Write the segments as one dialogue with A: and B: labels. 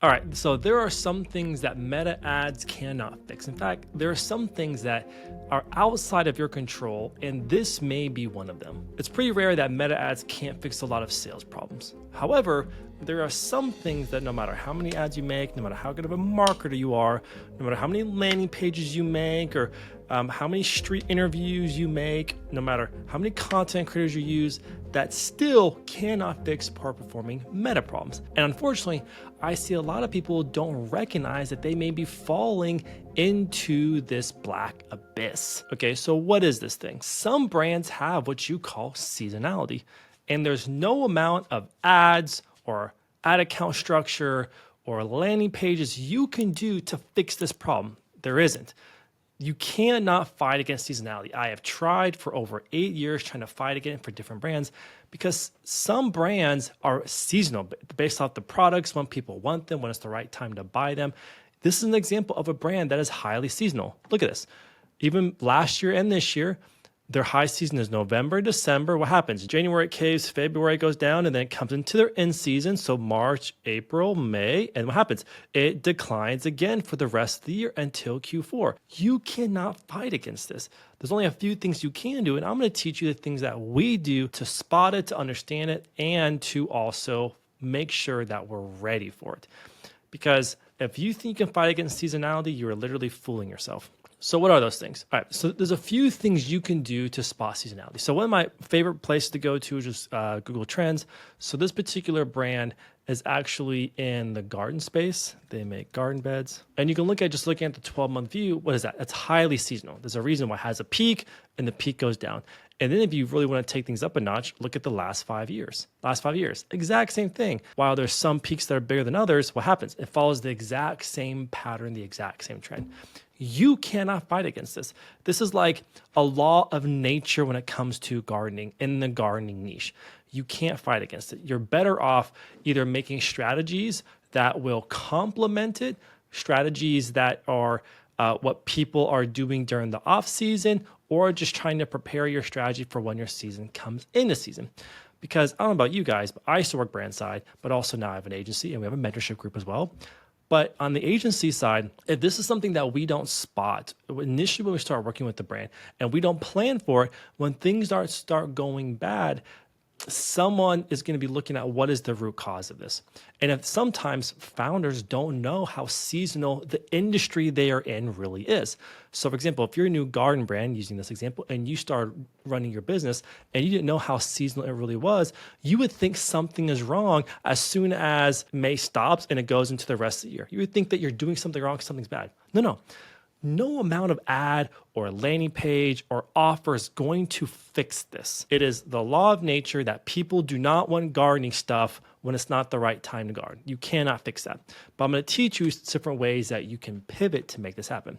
A: All right, so there are some things that meta ads cannot fix. In fact, there are some things that are outside of your control, and this may be one of them. It's pretty rare that meta ads can't fix a lot of sales problems. However, there are some things that no matter how many ads you make, no matter how good of a marketer you are, no matter how many landing pages you make, or how many street interviews you make, no matter how many content creators you use, that still cannot fix poor performing meta problems. And unfortunately, I see a lot of people don't recognize that they may be falling into this black abyss. Okay, so what is this thing? Some brands have what you call seasonality, and there's no amount of ads or ad account structure or landing pages you can do to fix this problem. There isn't. You cannot fight against seasonality. I have tried for over 8 years trying to fight against it for different brands because some brands are seasonal based off the products, when people want them, when it's the right time to buy them. This is an example of a brand that is highly seasonal. Look at this. Even last year and this year, their high season is November, December. What happens? January it caves, February it goes down, and then it comes into their end season. So March, April, May. And what happens? It declines again for the rest of the year until Q4. You cannot fight against this. There's only a few things you can do. And I'm going to teach you the things that we do to spot it, to understand it, and to also make sure that we're ready for it. Because if you think you can fight against seasonality, you are literally fooling yourself. So what are those things? All right, so there's a few things you can do to spot seasonality. So one of my favorite places to go to is just Google Trends. So this particular brand is actually in the garden space. They make garden beds. And you can look at just looking at the 12-month view. What is that? It's highly seasonal. There's a reason why it has a peak and the peak goes down. And then if you really want to take things up a notch, look at the last 5 years. Last 5 years, exact same thing. While there's some peaks that are bigger than others, what happens? It follows the exact same pattern, the exact same trend. You cannot fight against this. This is like a law of nature when it comes to gardening in the gardening niche. You can't fight against it. You're better off either making strategies that will complement it, strategies that are what people are doing during the off season, or just trying to prepare your strategy for when your season comes into season. Because I don't know about you guys, but I used to work brand side, but also now I have an agency and we have a mentorship group as well. But on the agency side, if this is something that we don't spot initially when we start working with the brand and we don't plan for it, when things start going bad, someone is going to be looking at what is the root cause of this. And if sometimes founders don't know how seasonal the industry they are in really is. So for example, if you're a new garden brand, using this example, and you start running your business and you didn't know how seasonal it really was, you would think something is wrong as soon as May stops and it goes into the rest of the year. You would think that you're doing something wrong, something's bad. No. No amount of ad or landing page or offer is going to fix this. It is the law of nature that people do not want gardening stuff when it's not the right time to garden. You cannot fix that. But I'm going to teach you different ways that you can pivot to make this happen.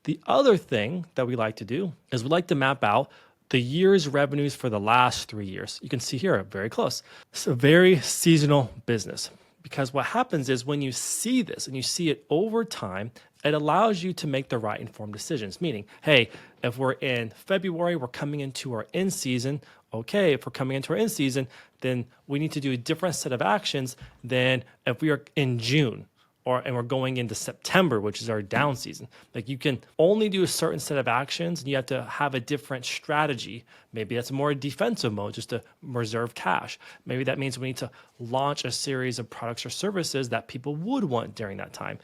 A: The other thing that we like to do is we like to map out the year's revenues for the last 3 years. You can see here, very close. It's a very seasonal business. Because what happens is when you see this and you see it over time, it allows you to make the right informed decisions. Meaning, hey, if we're in February, we're coming into our end season. Okay, if we're coming into our end season, then we need to do a different set of actions than if we are in June and we're going into September, which is our down season. Like you can only do a certain set of actions and you have to have a different strategy. Maybe that's more defensive mode, just to reserve cash. Maybe that means we need to launch a series of products or services that people would want during that time.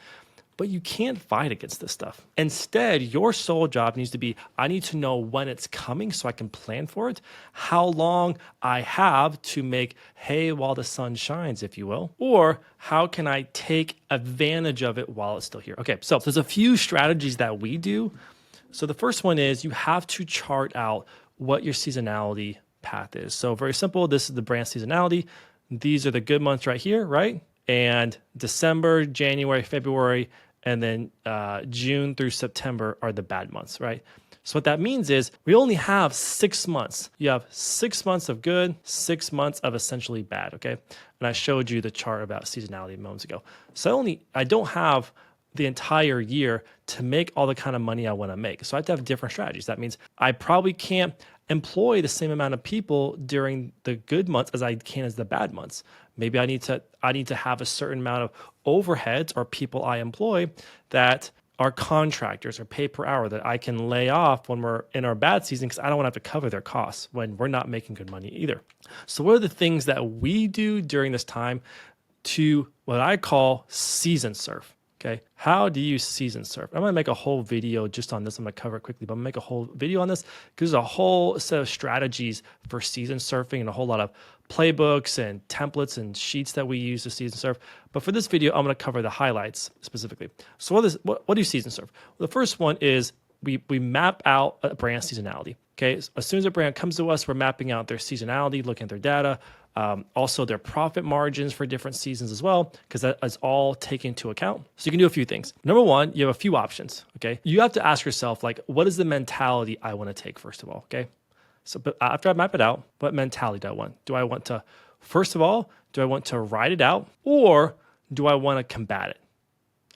A: But you can't fight against this stuff. Instead, your sole job needs to be, I need to know when it's coming so I can plan for it, how long I have to make hay while the sun shines, if you will, or how can I take advantage of it while it's still here? Okay, so there's a few strategies that we do. So the first one is you have to chart out what your seasonality path is. So very simple, this is the brand seasonality. These are the good months right here, right? And December, January, February, and then June through September are the bad months, right? So what that means is we only have 6 months. You have 6 months of good, 6 months of essentially bad, okay? And I showed you the chart about seasonality moments ago. So I don't have the entire year to make all the kind of money I want to make. So I have to have different strategies. That means I probably can't employ the same amount of people during the good months as I can as the bad months. Maybe I need to have a certain amount of overheads or people I employ that are contractors or pay per hour that I can lay off when we're in our bad season because I don't want to have to cover their costs when we're not making good money either. So what are the things that we do during this time to what I call season surf? Okay, how do you season surf? I'm gonna make a whole video just on this. I'm gonna cover it quickly, but I'm gonna make a whole video on this because there's a whole set of strategies for season surfing and a whole lot of playbooks and templates and sheets that we use to season surf. But for this video, I'm gonna cover the highlights specifically. So what do you season surf? Well, the first one is we map out a brand seasonality. Okay, so as soon as a brand comes to us, we're mapping out their seasonality, looking at their data, also their profit margins for different seasons as well, because that is all taken into account. So you can do a few things. Number one, you have a few options. Okay, you have to ask yourself, like, what is the mentality I want to take first of all? Okay, so but after I map it out, what mentality do I want? Do I want to, first of all, do I want to ride it out, or do I want to combat it?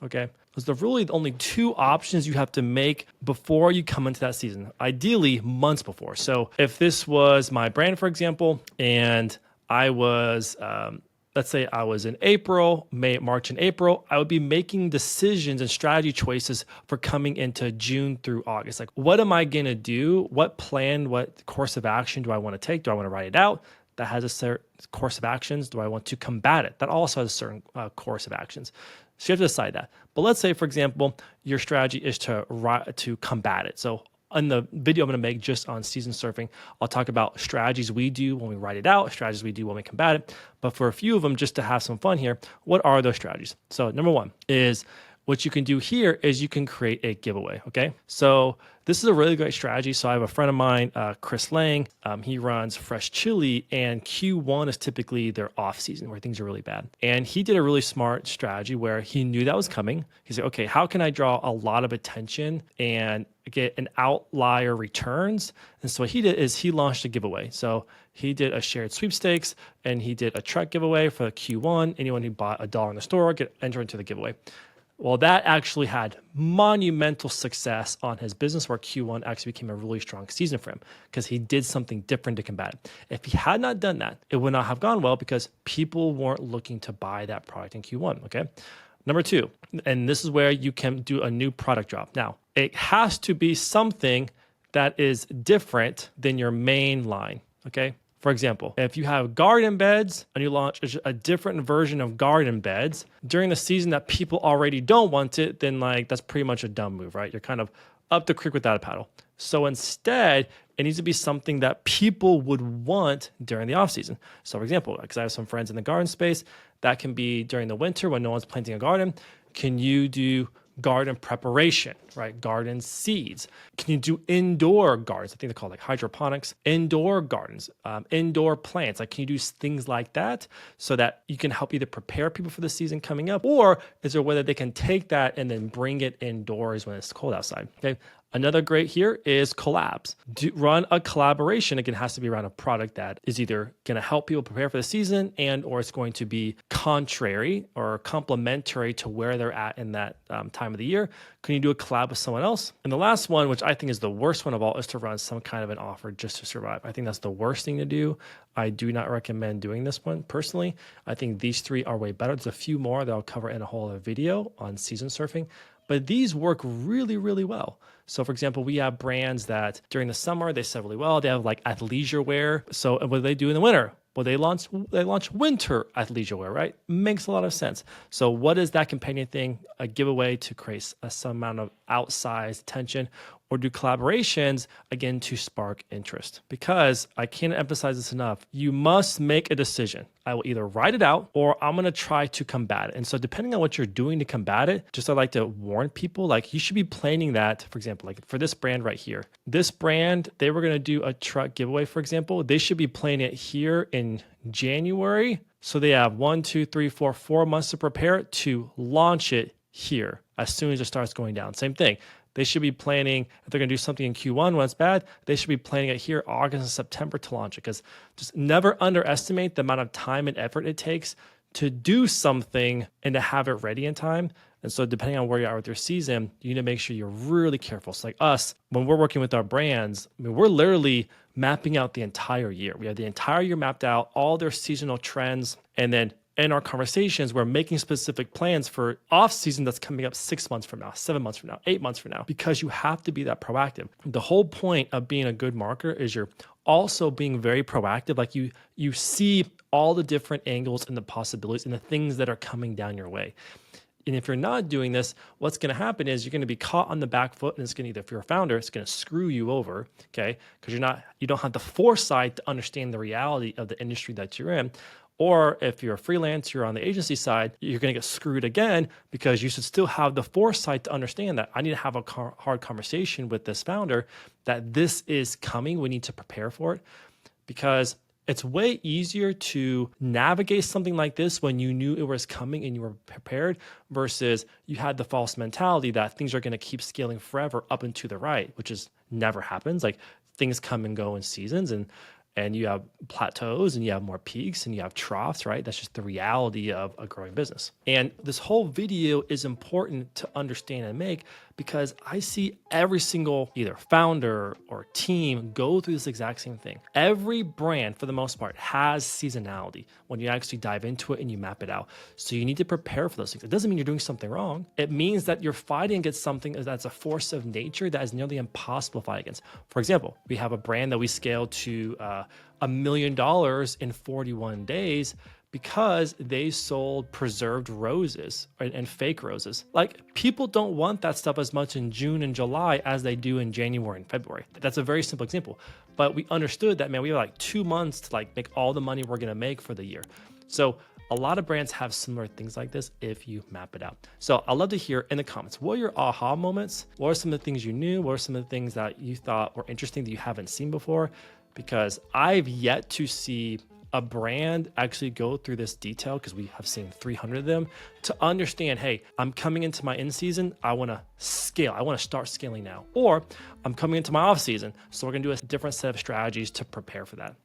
A: Okay. Those are really the only two options you have to make before you come into that season, ideally months before. So if this was my brand, for example, and I was, let's say I was in April, March and April, I would be making decisions and strategy choices for coming into June through August. Like, what am I going to do? What plan, what course of action do I want to take? Do I want to write it out? That has a certain course of actions. Do I want to combat it? That also has a certain course of actions. So you have to decide that. But let's say, for example, your strategy is to combat it. So in the video I'm going to make just on season surfing, I'll talk about strategies we do when we write it out, strategies we do when we combat it. But for a few of them, just to have some fun here, what are those strategies? So number one is what you can do here is you can create a giveaway, okay? So this is a really great strategy. So I have a friend of mine, Chris Lang. He runs Fresh Chili, and Q1 is typically their off season where things are really bad. And he did a really smart strategy where he knew that was coming. He said, okay, how can I draw a lot of attention and get an outlier returns? And so what he did is he launched a giveaway. So he did a shared sweepstakes and he did a truck giveaway for Q1. Anyone who bought $1 in the store get entered into the giveaway. Well, that actually had monumental success on his business where Q1 actually became a really strong season for him because he did something different to combat it. If he had not done that, it would not have gone well because people weren't looking to buy that product in Q1, okay? Number two, and this is where you can do a new product drop. Now, it has to be something that is different than your main line, okay? For example, if you have garden beds and you launch a different version of garden beds during the season that people already don't want it, then like that's pretty much a dumb move, right? You're kind of up the creek without a paddle. So instead, it needs to be something that people would want during the off season. So for example, because I have some friends in the garden space, that can be during the winter when no one's planting a garden. Can you do garden preparation, right? Garden seeds. Can you do indoor gardens? I think they're called like hydroponics, indoor gardens, indoor plants. Like, can you do things like that so that you can help either prepare people for the season coming up, or is there a way that they can take that and then bring it indoors when it's cold outside? Okay. Another great here is collabs. Run a collaboration. Again, it has to be around a product that is either going to help people prepare for the season and or it's going to be contrary or complementary to where they're at in that time of the year. Can you do a collab with someone else? And the last one, which I think is the worst one of all, is to run some kind of an offer just to survive. I think that's the worst thing to do. I do not recommend doing this one personally. I think these three are way better. There's a few more that I'll cover in a whole other video on season surfing. But these work really, really well. So for example, we have brands that during the summer, they sell really well. They have like athleisure wear. So what do they do in the winter? Well, they launch winter athleisure wear, right? Makes a lot of sense. So what is that companion thing? A giveaway to create some amount of outsized attention, or do collaborations, again, to spark interest. Because I can't emphasize this enough, you must make a decision. I will either write it out or I'm going to try to combat it. And so depending on what you're doing to combat it, just I like to warn people, like you should be planning that, for example, like for this brand right here. This brand, they were going to do a truck giveaway, for example. They should be planning it here in January. So they have 4 months to prepare it to launch it here as soon as it starts going down. Same thing. They should be planning, if they're going to do something in Q1 when it's bad, they should be planning it here August and September to launch it, because just never underestimate the amount of time and effort it takes to do something and to have it ready in time. And so depending on where you are with your season, you need to make sure you're really careful. So like us, when we're working with our brands, I mean, we're literally mapping out the entire year. We have the entire year mapped out, all their seasonal trends. And then in our conversations, we're making specific plans for off season that's coming up 6 months from now, 7 months from now, 8 months from now, because you have to be that proactive. The whole point of being a good marketer is you're also being very proactive. Like you see all the different angles and the possibilities and the things that are coming down your way. And if you're not doing this, what's going to happen is you're going to be caught on the back foot, and it's going to either, if you're a founder, it's going to screw you over, okay? Because you don't have the foresight to understand the reality of the industry that you're in. Or if you're a freelancer on the agency side, you're going to get screwed again because you should still have the foresight to understand that I need to have a hard conversation with this founder that this is coming. We need to prepare for it, because it's way easier to navigate something like this when you knew it was coming and you were prepared versus you had the false mentality that things are going to keep scaling forever up and to the right, which is never happens. Like things come and go in seasons, and you have plateaus and you have more peaks and you have troughs, right? That's just the reality of a growing business. And this whole video is important to understand and make because I see every single either founder or team go through this exact same thing. Every brand, for the most part, has seasonality when you actually dive into it and you map it out. So you need to prepare for those things. It doesn't mean you're doing something wrong. It means that you're fighting against something that's a force of nature that is nearly impossible to fight against. For example, we have a brand that we scaled to $1 million in 41 days because they sold preserved roses and fake roses. Like people don't want that stuff as much in June and July as they do in January and February. That's a very simple example. But we understood that, man, we have like 2 months to like make all the money we're gonna make for the year. So a lot of brands have similar things like this if you map it out. So I'd love to hear in the comments, what are your aha moments? What are some of the things you knew? What are some of the things that you thought were interesting that you haven't seen before? Because I've yet to see a brand actually go through this detail, because we have seen 300 of them, to understand, hey, I'm coming into my in season, I want to scale, I want to start scaling now. Or I'm coming into my off season, so we're going to do a different set of strategies to prepare for that.